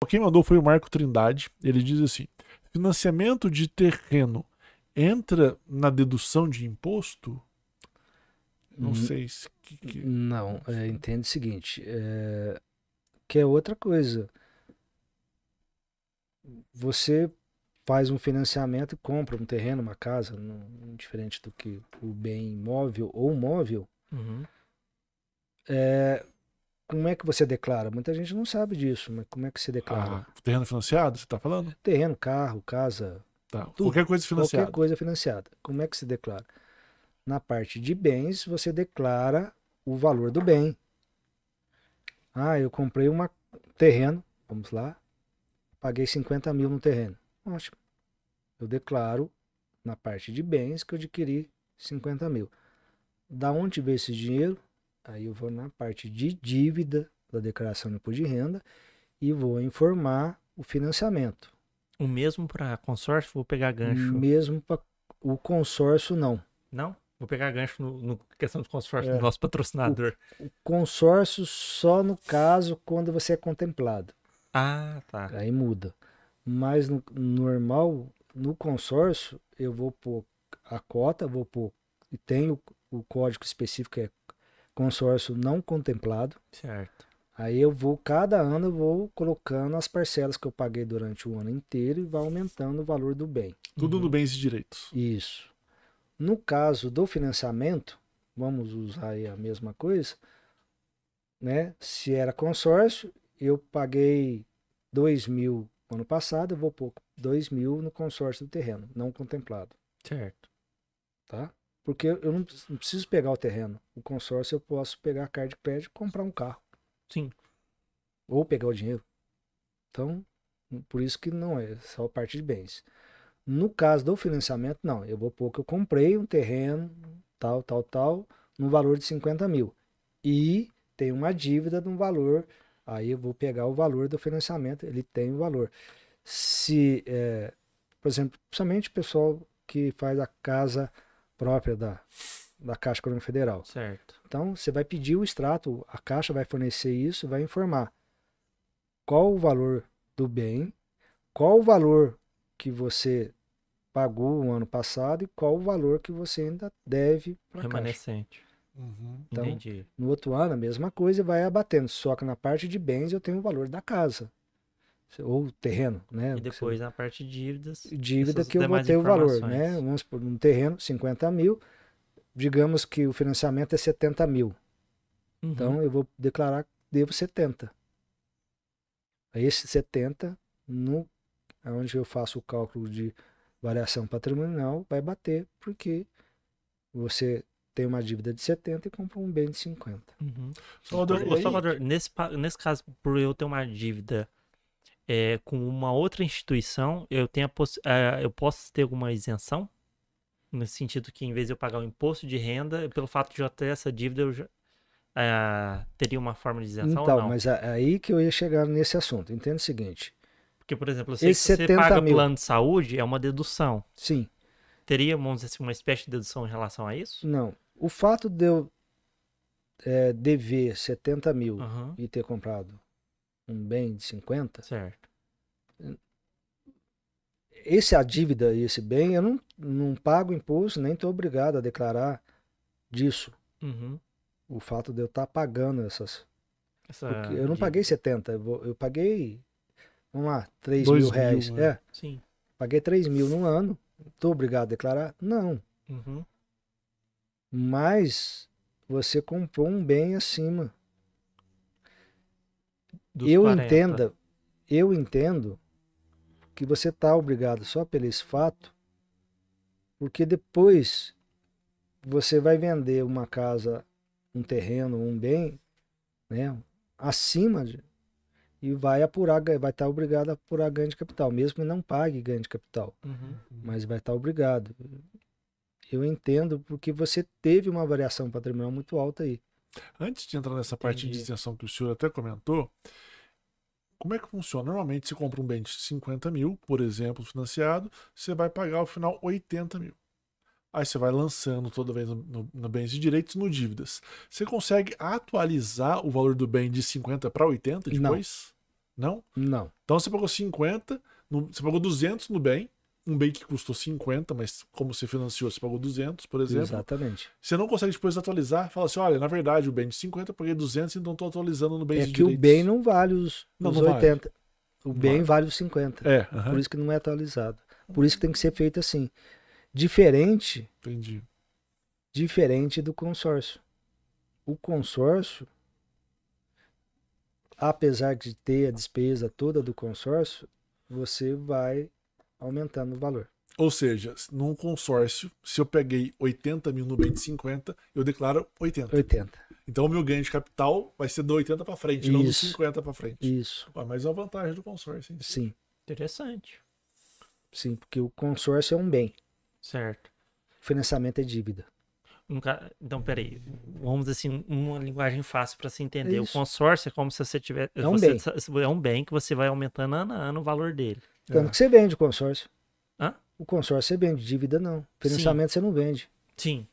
Quem mandou foi o Marco Trindade. Ele diz assim: financiamento de terreno entra na dedução de imposto? Não sei se. Não, entende o seguinte, que é outra coisa. Você faz um financiamento e compra um terreno, uma casa, diferente do que o bem imóvel ou móvel. Uhum. Como é que você declara? Muita gente não sabe disso, mas como é que se declara? Terreno financiado, você está falando? Terreno, carro, casa, Tá. tudo, Qualquer coisa financiada. qualquer coisa financiada. Como é que se declara? Na parte de bens, você declara o valor do bem. Eu comprei um terreno, vamos lá, paguei 50 mil no terreno. Ótimo. Eu declaro na parte de bens que eu adquiri 50 mil. Da onde veio esse dinheiro? Aí eu vou na parte de dívida da declaração do imposto de renda e vou informar o financiamento. O mesmo para consórcio, vou pegar gancho. Mesmo para o consórcio, não. Não? Vou pegar gancho no questão do consórcio do nosso patrocinador. O consórcio só no caso quando você é contemplado. Ah, tá. Aí muda. Mas no normal, no consórcio, eu vou pôr a cota, vou pôr. E tem o código específico que é consórcio não contemplado. Certo. Aí cada ano eu vou colocando as parcelas que eu paguei durante o ano inteiro e vai aumentando o valor do bem. Tudo no bens e direitos. Isso. No caso do financiamento, vamos usar aí a mesma coisa, né? Se era consórcio, eu paguei 2 mil ano passado, eu vou pôr 2 mil no consórcio do terreno, não contemplado. Certo. Tá? Porque eu não preciso pegar o terreno. O consórcio eu posso pegar a carta de crédito e comprar um carro. Sim. Ou pegar o dinheiro. Então, por isso que não é só parte de bens. No caso do financiamento, não. Eu vou pôr que eu comprei um terreno, tal, no valor de 50 mil. E tem uma dívida no valor, aí eu vou pegar o valor do financiamento, ele tem o valor. Se, por exemplo, principalmente o pessoal que faz a casa própria da Caixa Econômica Federal. Certo. Então, você vai pedir o extrato, a Caixa vai fornecer isso, vai informar qual o valor do bem, qual o valor que você pagou o ano passado e qual o valor que você ainda deve para a Caixa. Remanescente. Então, Entendi. no outro ano, a mesma coisa, vai abatendo. Só que na parte de bens eu tenho o valor da casa. Ou terreno, né? E depois na parte de dívidas. Dívida que eu vou ter o valor, né? Vamos por um terreno, 50 mil. Digamos que o financiamento é 70 mil. Uhum. Então eu vou declarar que devo 70. Aí esse 70, onde eu faço o cálculo de variação patrimonial, vai bater, porque você tem uma dívida de 70 e compra um bem de 50. Uhum. Salvador, nesse caso, por eu ter uma dívida com uma outra instituição, eu posso ter alguma isenção? No sentido que, em vez de eu pagar o imposto de renda, pelo fato de eu ter essa dívida, eu já teria uma forma de isenção ou não? Mas é aí que eu ia chegar nesse assunto. Entenda o seguinte. Porque, por exemplo, eu sei que se você paga plano de saúde, é uma dedução. Sim. Teria, vamos dizer assim, uma espécie de dedução em relação a isso? Não. O fato de eu dever 70 mil e ter comprado um bem de 50... Certo. A dívida e esse bem, eu não pago imposto, nem estou obrigado a declarar disso. Uhum. O fato de eu estar pagando porque eu não dívida. paguei 70, eu paguei, vamos lá, 3 mil reais. Sim. Paguei 3 mil no ano, estou obrigado a declarar? Não. Uhum. Mas você comprou um bem acima. Dos Eu 40. entendo que você está obrigado só pelo esse fato, porque depois você vai vender uma casa, um terreno, um bem, né, acima e vai estar obrigado a apurar ganho de capital, mesmo que não pague ganho de capital, mas vai estar obrigado. Eu entendo porque você teve uma variação patrimonial muito alta aí. Antes de entrar nessa parte de isenção que o senhor até comentou, como é que funciona? Normalmente você compra um bem de 50 mil, por exemplo, financiado, você vai pagar ao final 80 mil. Aí você vai lançando toda vez no bens e direitos, no dívidas. Você consegue atualizar o valor do bem de 50 para 80 depois? Não? Não. Então você pagou 50, você pagou 200 no bem, um bem que custou 50, mas como você financiou, você pagou 200, por exemplo. Exatamente. Você não consegue depois atualizar, fala assim, olha, na verdade o bem de 50 eu paguei 200, então estou atualizando no bem de É que direitos. o bem não vale os Não 80. O Não bem vale. vale os 50. Aham. Por isso que não é atualizado. Por isso que tem que ser feito assim. Diferente Entendi. do consórcio. O consórcio, apesar de ter a despesa toda do consórcio, você vai aumentando o valor. Ou seja, num consórcio, se eu peguei 80 mil no bem de 50, eu declaro 80. 80. Então o meu ganho de capital vai ser do 80 para frente, não do Isso. 50 para frente. Isso. Mas é a vantagem do consórcio. Hein? Sim. Interessante. Sim, porque o consórcio é um bem. Certo. O financiamento é dívida. Então, peraí. Vamos assim, uma linguagem fácil para se entender. O Isso. consórcio é como se você tivesse. É um bem. É um bem que você vai aumentando ano a ano o valor dele. Tanto que você vende o consórcio. Hã? O consórcio você vende, dívida não. Financiamento você não vende. Sim.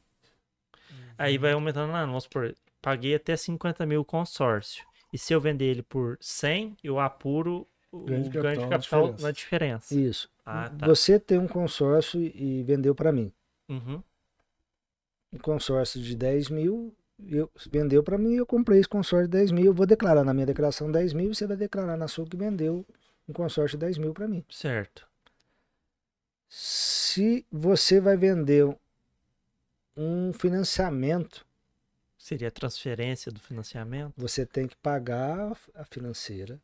Aí vai aumentando ano a ano. Vamos supor, paguei até 50 mil consórcio. E se eu vender ele por 100, eu apuro o ganho de capital na diferença. Isso. Ah, tá. Você tem um consórcio e vendeu para mim. Uhum. Um consórcio de 10 mil, vendeu para mim, eu comprei esse consórcio de 10 mil. Eu vou declarar na minha declaração 10 mil e você vai declarar na sua que vendeu um consórcio de 10 mil para mim. Certo. Se você vai vender um financiamento, Seria a transferência do financiamento? você tem que pagar a financeira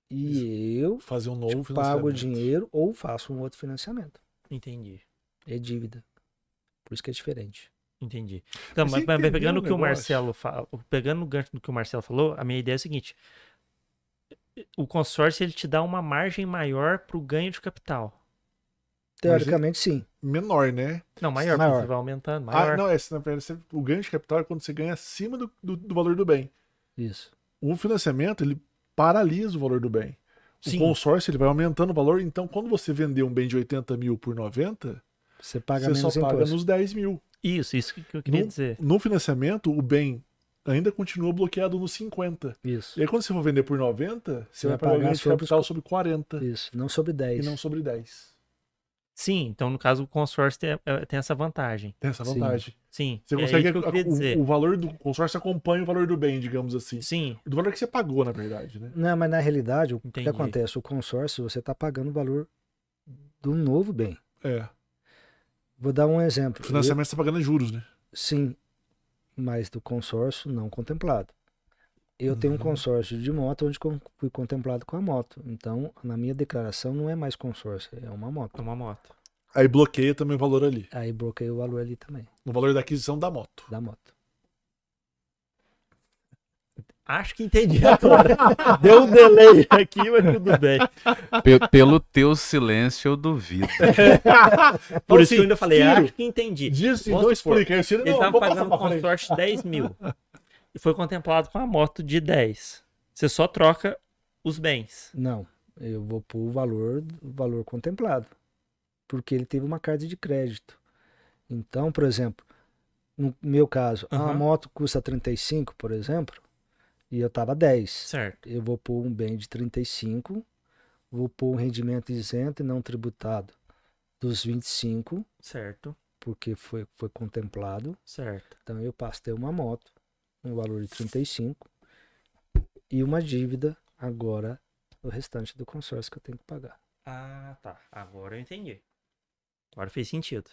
e eu fazer um novo pago o financiamento. dinheiro ou faço um outro financiamento. Entendi. É dívida. Por isso que é diferente. Entendi. Então, Mas mas você entendeu pegando o o que o negócio? Marcelo fala, pegando o gancho do que o Marcelo falou, a minha ideia é a seguinte: o consórcio ele te dá uma margem maior para o ganho de capital. Teoricamente, sim. Menor, né? Não, maior, Maior. porque você vai aumentando. Maior. Não, na verdade, o ganho de capital é quando você ganha acima do valor do bem. Isso. O financiamento, ele paralisa o valor do bem. Sim. O consórcio, ele vai aumentando o valor. Então, quando você vender um bem de 80 mil por 90, Você paga você menos só paga imposto. nos 10 mil. Isso que eu queria dizer. No financiamento, o bem ainda continua bloqueado nos 50. Isso. E aí, quando você for vender por 90, você vai vai pagar o pagar ganho de sobre capital os- sobre 40 Isso. Não sobre 10. e não sobre 10. Sim, então no caso o consórcio tem essa vantagem. Tem essa Sim. vantagem. Sim, Você é consegue. isso que eu queria dizer. O valor do consórcio acompanha o valor do bem, digamos assim. Sim, Do valor que você pagou, na verdade, né? Não, mas na realidade, o que Entendi. acontece? O consórcio, você está pagando o valor do novo bem. É. Vou dar um exemplo. O financiamento você tá pagando juros, né? Sim, mas do consórcio não contemplado. Eu tenho um consórcio de moto onde fui contemplado com a moto. Então, na minha declaração não é mais consórcio, é uma moto. é uma moto. Aí bloqueia também o valor ali. Aí bloqueei o valor ali também, No valor da aquisição da moto. da moto. Acho que entendi agora. Deu um delay aqui, mas tudo bem. Pelo teu silêncio, eu duvido. Por isso assim, que eu ainda falei, Ciro, acho que entendi. Diz assim, Vamos não supor, explica. Aí o Ciro, Ele não, estava vou passar pagando pra um frente. consórcio de 10 mil. E foi contemplado com a moto de 10. Você só troca os bens. Não, eu vou pôr o valor contemplado. Porque ele teve uma carta de crédito. Então, por exemplo, no meu caso, a Aham. moto custa 35, por exemplo, e eu tava 10. Certo. Eu vou pôr um bem de 35, vou pôr um rendimento isento e não tributado dos 25, Certo. porque foi contemplado. Certo. Então eu passo a ter uma moto, um valor de 35, e uma dívida agora o restante do consórcio que eu tenho que pagar. Ah, tá. Agora eu entendi. Agora fez sentido.